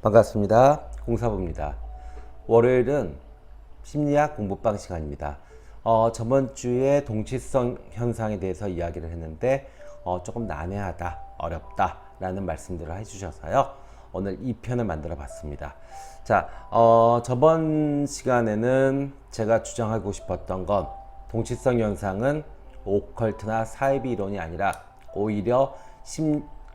반갑습니다. 공사부입니다. 월요일은 심리학 공부방 시간입니다. 저번 주에 동치성 현상에 대해서 이야기를 했는데 조금 난해하다, 어렵다 라는 말씀들을 해주셔서요. 오늘 2편을 만들어 봤습니다. 자, 저번 시간에는 제가 주장하고 싶었던 건 동치성 현상은 오컬트나 사이비 이론이 아니라 오히려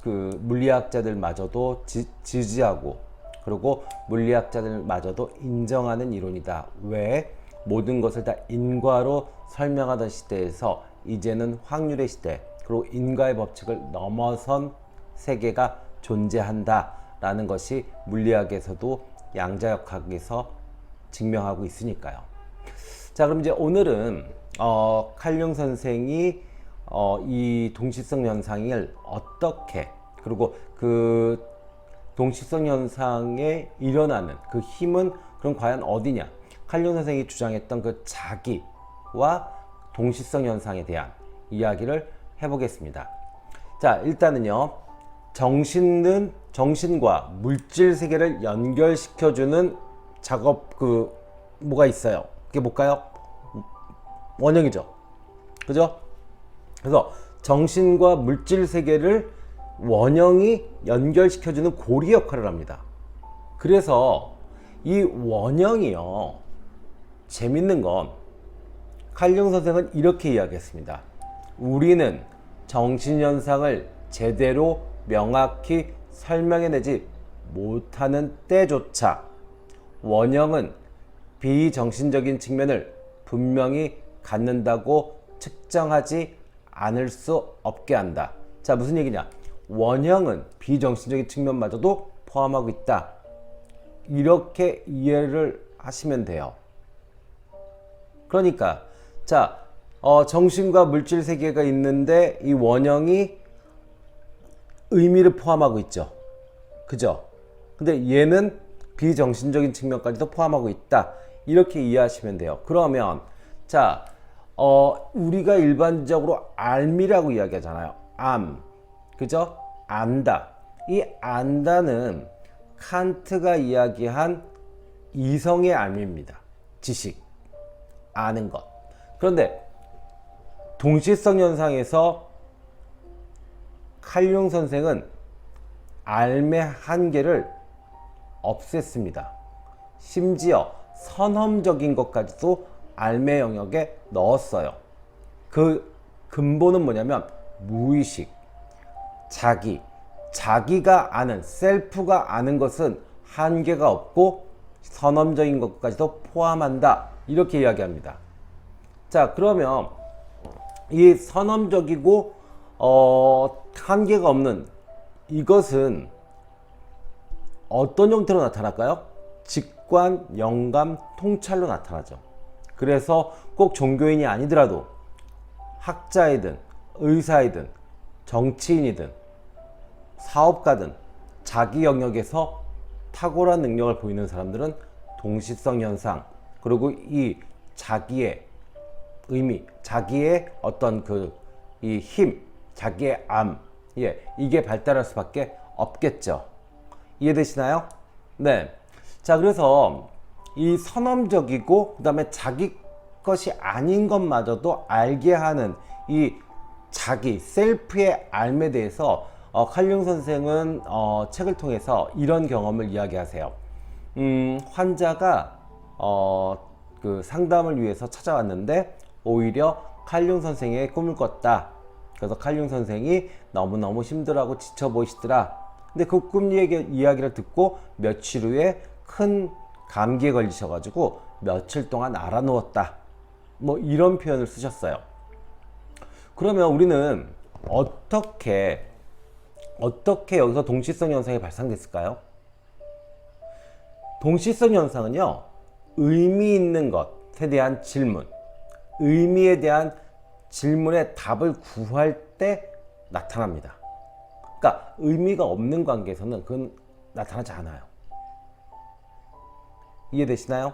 물리학자들마저도 지지하고 그리고 물리학자들마저도 인정하는 이론이다. 왜? 모든 것을 다 인과로 설명하던 시대에서 이제는 확률의 시대, 그리고 인과의 법칙을 넘어선 세계가 존재한다 라는 것이 물리학에서도 양자역학에서 증명하고 있으니까요. 자, 그럼 이제 오늘은 칼융 선생이 이 동시성 현상을 어떻게, 그리고 그 동시성 현상에 일어나는 그 힘은 그럼 과연 어디냐? 칼융 선생이 주장했던 그 자기와 동시성 현상에 대한 이야기를 해보겠습니다. 자, 일단은요, 정신과 물질 세계를 연결시켜주는 작업 뭐가 있어요? 그게 뭘까요? 원형이죠. 그죠? 그래서 정신과 물질 세계를 원형이 연결시켜주는 고리 역할을 합니다. 그래서 이 원형이요, 재밌는 건 칼융 선생은 이렇게 이야기했습니다. 우리는 정신현상을 제대로 명확히 설명해내지 못하는 때조차 원형은 비정신적인 측면을 분명히 갖는다고 측정하지 않을 수 없게 한다. 자, 무슨 얘기냐? 원형은 비정신적인 측면마저도 포함하고 있다. 이렇게 이해를 하시면 돼요. 그러니까 자, 정신과 물질 세계가 있는데 이 원형이 의미를 포함하고 있죠. 그죠? 근데 얘는 비정신적인 측면까지도 포함하고 있다. 이렇게 이해하시면 돼요. 그러면 자, 우리가 일반적으로 알미라고 이야기하잖아요. 그죠? 안다. 이 안다는 칸트가 이야기한 이성의 알미입니다. 지식, 아는 것. 그런데 동시성 현상에서 칼융 선생은 알의 한계를 없앴습니다. 심지어 선험적인 것까지도 알의 영역에 넣었어요. 그 근본은 뭐냐면 무의식, 자기가 아는, 셀프가 아는 것은 한계가 없고 선험적인 것까지도 포함한다. 이렇게 이야기합니다. 자, 그러면 이 선험적이고 한계가 없는 이것은 어떤 형태로 나타날까요? 직관, 영감, 통찰로 나타나죠. 그래서 꼭 종교인이 아니더라도 학자이든 의사이든 정치인이든 사업가든 자기 영역에서 탁월한 능력을 보이는 사람들은 동시성 현상, 그리고 이 자기의 의미, 자기의 어떤 이 힘, 자기의 이게 발달할 수밖에 없겠죠. 이해되시나요? 네. 자, 그래서 이 선험적이고 그 다음에 자기 것이 아닌 것마저도 알게 하는 이 자기, 셀프의 알에 대해서 칼융 선생은 책을 통해서 이런 경험을 이야기하세요. 환자가 그 상담을 위해서 찾아왔는데 오히려 칼융 선생의 꿈을 꿨다. 그래서 칼융 선생이 너무너무 힘들어하고 지쳐 보이시더라. 근데 그 꿈 이야기를 듣고 며칠 후에 큰 감기에 걸리셔가지고 며칠 동안 알아누웠다. 뭐 이런 표현을 쓰셨어요. 그러면 우리는 어떻게 여기서 동시성 현상이 발생됐을까요? 동시성 현상은요, 의미 있는 것에 대한 질문, 의미에 대한 질문의 답을 구할 때 나타납니다. 그러니까 의미가 없는 관계에서는 그건 나타나지 않아요. 이해되시나요?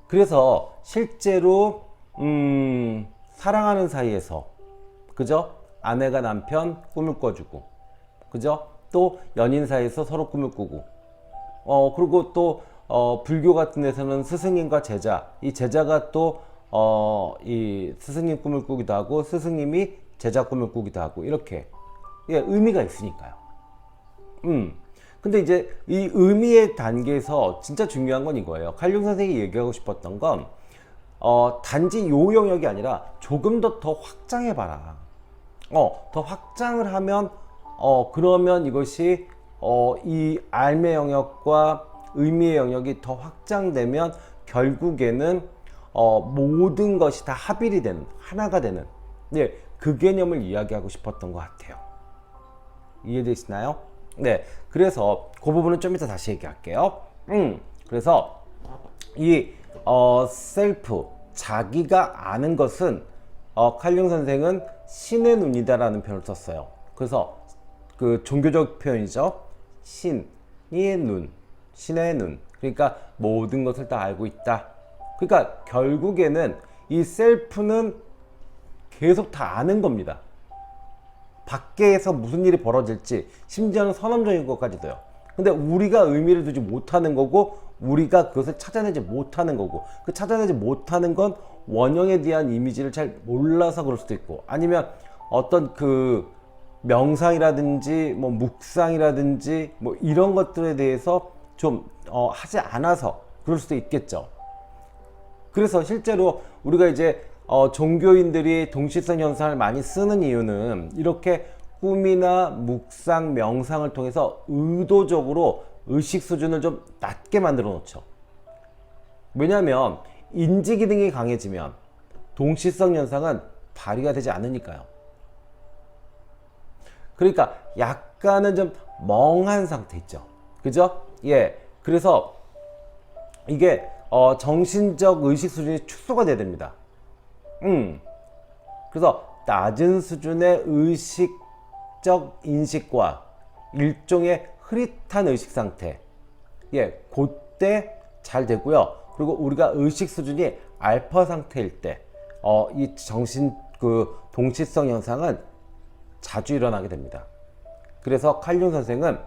그래서 실제로 사랑하는 사이에서, 그죠? 아내가 남편 꿈을 꿔주고, 그죠? 또 연인 사이에서 서로 꿈을 꾸고, 그리고 또 불교 같은 데서는 스승님과 제자, 이 제자가 또 이 스승님 꿈을 꾸기도 하고 스승님이 제자 꿈을 꾸기도 하고 이렇게 예, 의미가 있으니까요. 근데 이제 이 의미의 단계에서 진짜 중요한 건 이거예요. 칼융 선생이 얘기하고 싶었던 건 단지 요 영역이 아니라 조금 더 확장해봐라. 더 확장을 하면 그러면 이것이 이 알매 영역과 의미의 영역이 더 확장되면 결국에는 모든 것이 다 합일이 되는, 하나가 되는, 네, 그 개념을 이야기하고 싶었던 것 같아요. 이해되시나요? 네, 그래서 그 부분은 좀 이따 다시 얘기할게요. 그래서 이 셀프, 자기가 아는 것은 칼융 선생은 신의 눈이다라는 표현을 썼어요. 그래서 그 종교적 표현이죠. 신의 눈, 신의 눈. 그러니까 모든 것을 다 알고 있다. 그러니까 결국에는 이 셀프는 계속 다 아는 겁니다. 밖에서 무슨 일이 벌어질지, 심지어는 선언적인 것까지도요. 근데 우리가 의미를 두지 못하는 거고, 우리가 그것을 찾아내지 못하는 거고, 그 찾아내지 못하는 건 원형에 대한 이미지를 잘 몰라서 그럴 수도 있고, 아니면 어떤 그 명상이라든지 뭐 묵상이라든지 뭐 이런 것들에 대해서 좀 하지 않아서 그럴 수도 있겠죠. 그래서 실제로 우리가 이제 종교인들이 동시성 현상을 많이 쓰는 이유는 이렇게 꿈이나 묵상, 명상을 통해서 의도적으로 의식 수준을 좀 낮게 만들어 놓죠. 왜냐하면 인지 기능이 강해지면 동시성 현상은 발휘가 되지 않으니까요. 그러니까 약간은 좀 멍한 상태 있죠. 그죠? 예. 그래서 이게 정신적 의식 수준이 축소가 돼야 됩니다. 그래서 낮은 수준의 의식적 인식과 일종의 흐릿한 의식 상태, 예, 그때 잘 되고요. 그리고 우리가 의식 수준이 알파 상태일 때, 이 정신 그 동시성 현상은 자주 일어나게 됩니다. 그래서 칼융 선생은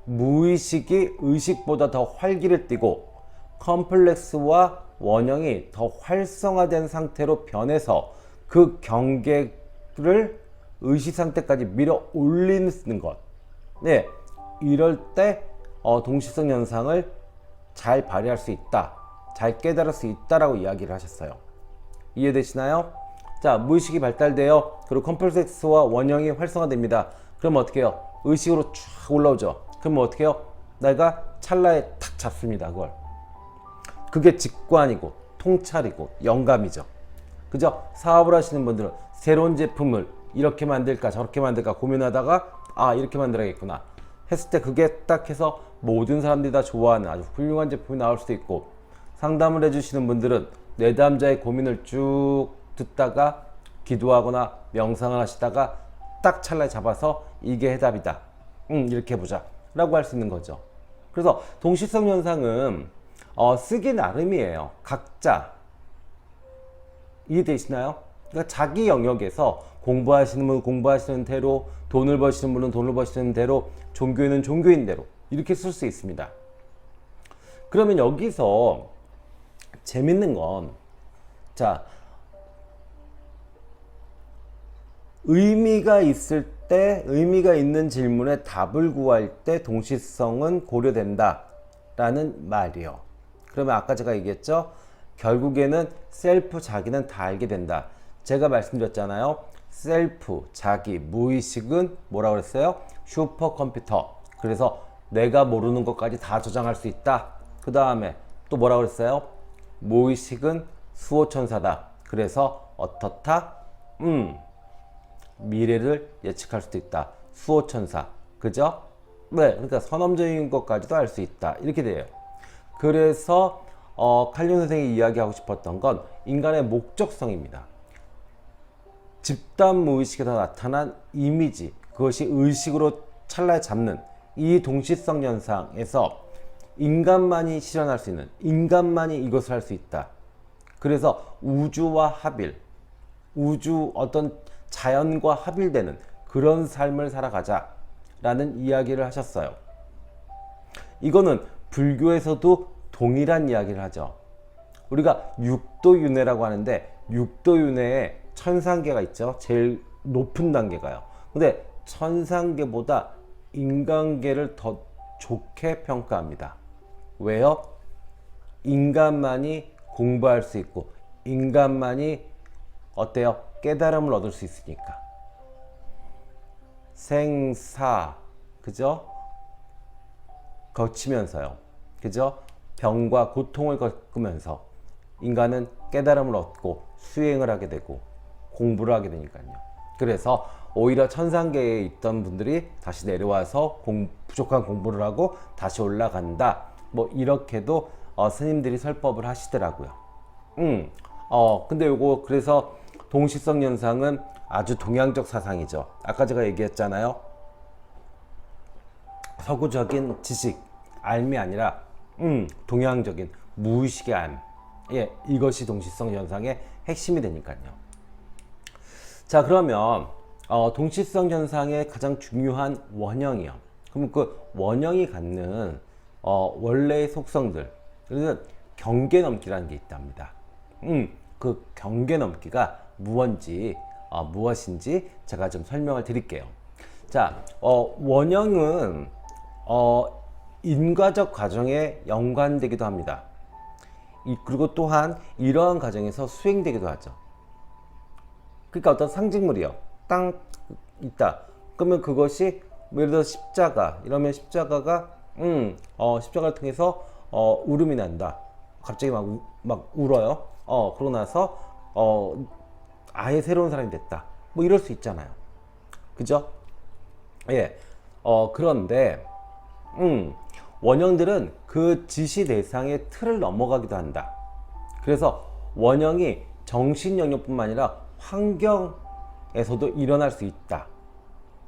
무의식이 의식보다 더 활기를 띠고 컴플렉스와 원형이 더 활성화된 상태로 변해서 그 경계를 의식 상태까지 밀어 올리는 것. 네, 이럴 때 동시성 현상을 잘 발휘할 수 있다, 잘 깨달을 수 있다라고 이야기를 하셨어요. 이해되시나요? 자, 무의식이 발달되어 그리고 컴플렉스와 원형이 활성화됩니다. 그럼 어떻게 해요? 의식으로 쫙 올라오죠. 그럼 어떻게 해요? 내가 찰나에 탁 잡습니다. 그걸. 그게 직관이고 통찰이고 영감이죠. 그죠? 사업을 하시는 분들은 새로운 제품을 이렇게 만들까 저렇게 만들까 고민하다가 이렇게 만들어야겠구나 했을 때 그게 딱 해서 모든 사람들이 다 좋아하는 아주 훌륭한 제품이 나올 수도 있고, 상담을 해주시는 분들은 내담자의 고민을 쭉 듣다가 기도하거나 명상을 하시다가 딱 찰나에 잡아서 이게 해답이다, 이렇게 해보자 라고 할 수 있는 거죠. 그래서 동시성 현상은 쓰기 나름이에요. 각자. 이해되시나요? 그러니까 자기 영역에서 공부하시는 분은 공부하시는 대로, 돈을 버시는 분은 돈을 버시는 대로, 종교인은 종교인대로 이렇게 쓸 수 있습니다. 그러면 여기서 재밌는 건, 자, 의미가 있을 때, 의미가 있는 질문에 답을 구할 때 동시성은 고려된다 라는 말이요. 그러면 아까 제가 얘기했죠? 결국에는 셀프, 자기는 다 알게 된다. 제가 말씀드렸잖아요. 셀프, 자기, 무의식은 뭐라고 그랬어요? 슈퍼컴퓨터. 그래서 내가 모르는 것까지 다 저장할 수 있다. 그 다음에 또 뭐라고 그랬어요? 무의식은 수호천사다. 그래서 어떻다? 미래를 예측할 수도 있다. 수호천사. 그죠? 네, 그러니까 선험적인 것까지도 알 수 있다. 이렇게 돼요. 그래서 칼융 선생이 이야기하고 싶었던 건 인간의 목적성입니다. 집단 무의식에서 나타난 이미지, 그것이 의식으로 찰나에 잡는 이 동시성 현상에서 인간만이 실현할 수 있는, 인간만이 이것을 할 수 있다. 그래서 우주와 합일, 우주 어떤 자연과 합일되는 그런 삶을 살아가자 라는 이야기를 하셨어요. 이거는 불교에서도 동일한 이야기를 하죠. 우리가 육도윤회라고 하는데 육도윤회에 천상계가 있죠. 제일 높은 단계가요. 근데 천상계보다 인간계를 더 좋게 평가합니다. 왜요? 인간만이 공부할 수 있고 인간만이 어때요? 깨달음을 얻을 수 있으니까. 생사, 그죠? 거치면서요. 그죠? 병과 고통을 겪으면서 인간은 깨달음을 얻고 수행을 하게 되고 공부를 하게 되니까요. 그래서 오히려 천상계에 있던 분들이 다시 내려와서 부족한 공부를 하고 다시 올라간다. 뭐 이렇게도 스님들이 설법을 하시더라고요. 근데 요거 그래서 동시성 현상은 아주 동양적 사상이죠. 아까 제가 얘기했잖아요. 서구적인 지식, 알미 아니라 동양적인 무의식의 알. 예, 이것이 동시성 현상의 핵심이 되니까요. 자, 그러면 동시성 현상의 가장 중요한 원형이요. 그럼 그 원형이 갖는 원래의 속성들, 그래서 경계 넘기라는 게 있답니다. 그 경계 넘기가 무엇인지 제가 좀 설명을 드릴게요. 자, 원형은 인과적 과정에 연관되기도 합니다. 그리고 또한 이러한 과정에서 수행되기도 하죠. 그러니까 어떤 상징물이요. 땅 있다. 그러면 그것이 예를 들어 십자가 이러면 십자가가 십자가를 통해서 울음이 난다. 갑자기 막 울어요. 그러고 나서 아예 새로운 사람이 됐다. 뭐 이럴 수 있잖아요. 그죠? 예. 그런데 원형들은 그 지시 대상의 틀을 넘어가기도 한다. 그래서 원형이 정신 영역뿐만 아니라 환경에서도 일어날 수 있다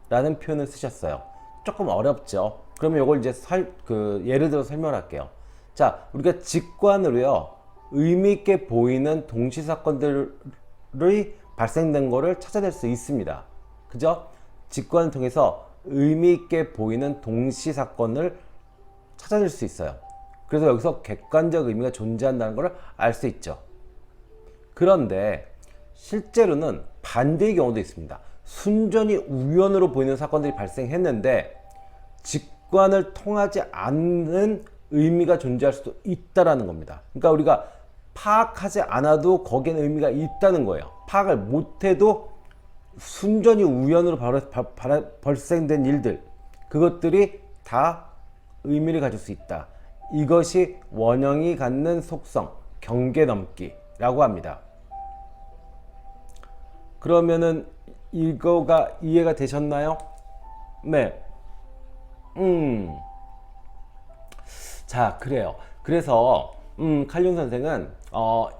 라는 표현을 쓰셨어요. 조금 어렵죠. 그러면 이걸 이제 예를 들어 설명할게요. 자, 우리가 직관으로요 의미 있게 보이는 동시사건들이 발생된 거를 찾아낼 수 있습니다. 그죠? 직관을 통해서 의미 있게 보이는 동시사건을 찾아낼 수 있어요. 그래서 여기서 객관적 의미가 존재한다는 걸 알 수 있죠. 그런데 실제로는 반대의 경우도 있습니다. 순전히 우연으로 보이는 사건들이 발생했는데 직관을 통하지 않는 의미가 존재할 수도 있다라는 겁니다. 그러니까 우리가 파악하지 않아도 거기에는 의미가 있다는 거예요. 파악을 못해도 순전히 우연으로 발생된 일들, 그것들이 다 의미를 가질 수 있다. 이것이 원형이 갖는 속성, 경계 넘기라고 합니다. 그러면은 이거가 이해가 되셨나요? 네. 자, 그래요. 그래서 칼융 선생은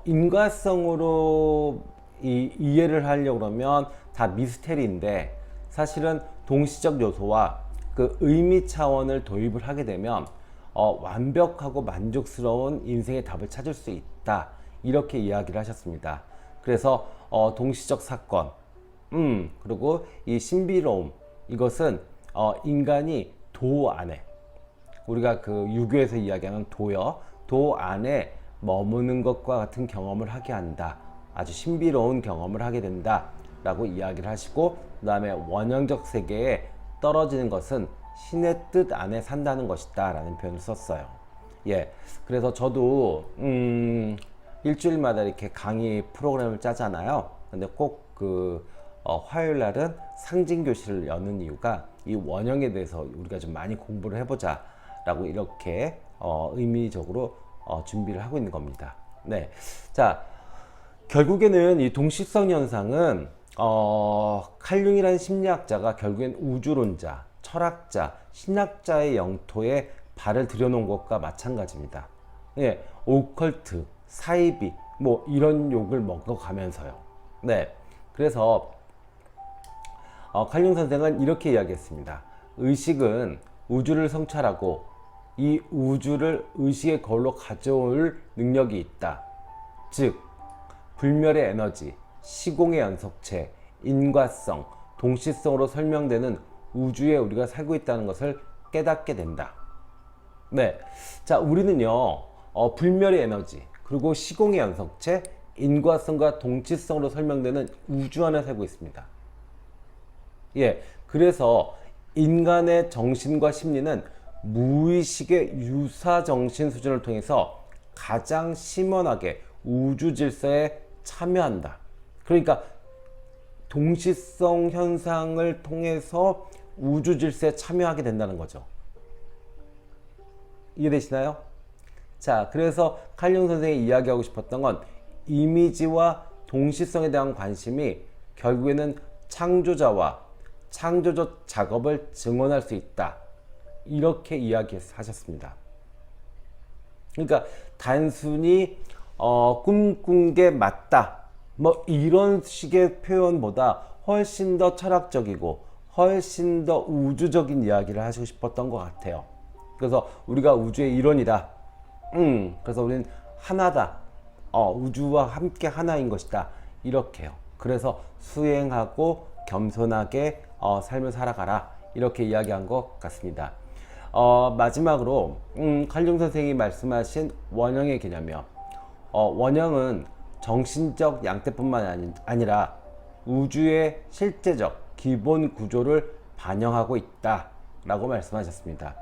인과성으로 이해를 하려고 그러면 다 미스테리인데 사실은 동시적 요소와 그 의미 차원을 도입을 하게 되면 완벽하고 만족스러운 인생의 답을 찾을 수 있다. 이렇게 이야기를 하셨습니다. 그래서 동시적 사건, 그리고 이 신비로움, 이것은 인간이 도 안에, 우리가 그 유교에서 이야기하는 도요, 도 안에 머무는 것과 같은 경험을 하게 한다. 아주 신비로운 경험을 하게 된다 라고 이야기를 하시고, 그 다음에 원형적 세계에 떨어지는 것은 신의 뜻 안에 산다는 것이다 라는 표현을 썼어요. 예, 그래서 저도 일주일마다 이렇게 강의 프로그램을 짜잖아요. 근데 꼭 화요일 날은 상징 교실을 여는 이유가 이 원형에 대해서 우리가 좀 많이 공부를 해보자 라고 이렇게 의미적으로 준비를 하고 있는 겁니다. 네, 자, 결국에는 이 동시성 현상은 칼융이라는 심리학자가 결국엔 우주론자, 철학자, 신학자의 영토에 발을 들여놓은 것과 마찬가지입니다. 예, 오컬트, 사이비, 뭐 이런 욕을 먹어가면서요. 네, 그래서 칼융 선생은 이렇게 이야기했습니다. 의식은 우주를 성찰하고 이 우주를 의식의 거울로 가져올 능력이 있다. 즉, 불멸의 에너지, 시공의 연속체, 인과성, 동시성으로 설명되는 우주에 우리가 살고 있다는 것을 깨닫게 된다. 네. 자, 우리는요, 불멸의 에너지, 그리고 시공의 연속체, 인과성과 동치성으로 설명되는 우주 안에 살고 있습니다. 예. 그래서 인간의 정신과 심리는 무의식의 유사정신 수준을 통해서 가장 심원하게 우주 질서에 참여한다. 그러니까 동시성 현상을 통해서 우주 질서에 참여하게 된다는 거죠. 이해되시나요? 자, 그래서 칼융 선생이 이야기하고 싶었던 건 이미지와 동시성에 대한 관심이 결국에는 창조자와 창조적 작업을 증언할 수 있다. 이렇게 이야기하셨습니다. 그러니까 단순히 꿈꾼 게 맞다. 뭐 이런 식의 표현보다 훨씬 더 철학적이고 훨씬 더 우주적인 이야기를 하시고 싶었던 것 같아요. 그래서 우리가 우주의 일원이다. 그래서 우리는 하나다. 우주와 함께 하나인 것이다. 이렇게요. 그래서 수행하고 겸손하게 삶을 살아가라. 이렇게 이야기한 것 같습니다. 마지막으로 칼융 선생이 말씀하신 원형의 개념이요. 원형은 정신적 양태뿐만 아니라 우주의 실제적 기본 구조를 반영하고 있다 라고 말씀하셨습니다.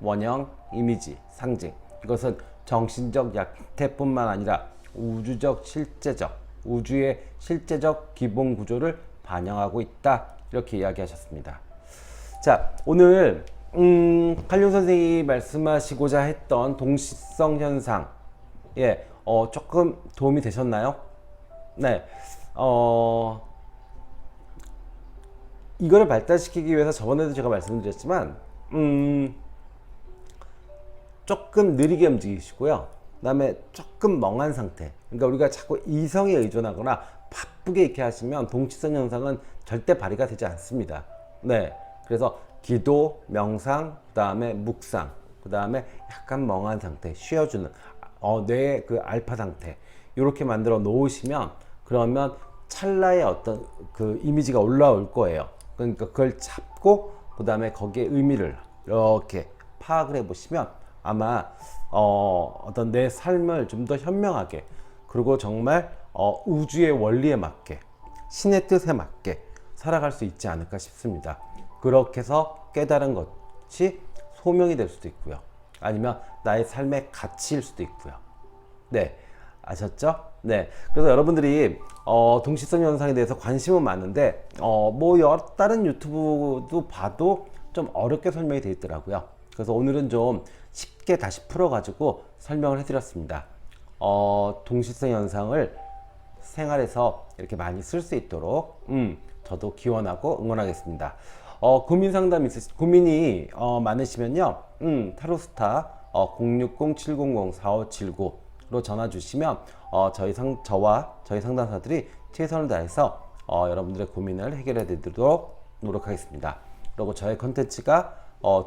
원형, 이미지, 상징, 이것은 정신적 양태뿐만 아니라 우주적 실제적, 우주의 실제적 기본 구조를 반영하고 있다 이렇게 이야기하셨습니다. 자, 오늘 칼융 선생이 말씀하시고자 했던 동시성 현상, 조금 도움이 되셨나요? 네, 이거를 발달시키기 위해서 저번에도 제가 말씀드렸지만 조금 느리게 움직이시고요. 그 다음에 조금 멍한 상태. 그러니까 우리가 자꾸 이성에 의존하거나 바쁘게 이렇게 하시면 동치성 현상은 절대 발휘가 되지 않습니다. 네, 그래서 기도, 명상, 그 다음에 묵상, 그 다음에 약간 멍한 상태, 쉬어주는 뇌의 그 알파 상태 이렇게 만들어 놓으시면 그러면 찰나의 어떤 그 이미지가 올라올 거예요. 그러니까 그걸 잡고 그 다음에 거기에 의미를 이렇게 파악을 해보시면 아마 어떤 내 삶을 좀 더 현명하게 그리고 정말 우주의 원리에 맞게 신의 뜻에 맞게 살아갈 수 있지 않을까 싶습니다. 그렇게 해서 깨달은 것이 소명이 될 수도 있고요. 아니면 나의 삶의 가치일 수도 있고요. 네, 아셨죠? 네, 그래서 여러분들이 동시성 현상에 대해서 관심은 많은데 뭐 여러 다른 유튜브도 봐도 좀 어렵게 설명이 되어 있더라고요. 그래서 오늘은 좀 쉽게 다시 풀어가지고 설명을 해드렸습니다. 동시성 현상을 생활에서 이렇게 많이 쓸 수 있도록 저도 기원하고 응원하겠습니다. 고민 상담 고민이 많으시면요, 타로스타 060-700-4579로 전화 주시면 저와 저희 상담사들이 최선을 다해서 여러분들의 고민을 해결해 드리도록 노력하겠습니다. 그리고 저의 컨텐츠가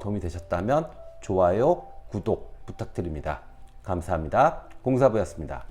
도움이 되셨다면 좋아요, 구독 부탁드립니다. 감사합니다. 공사부였습니다.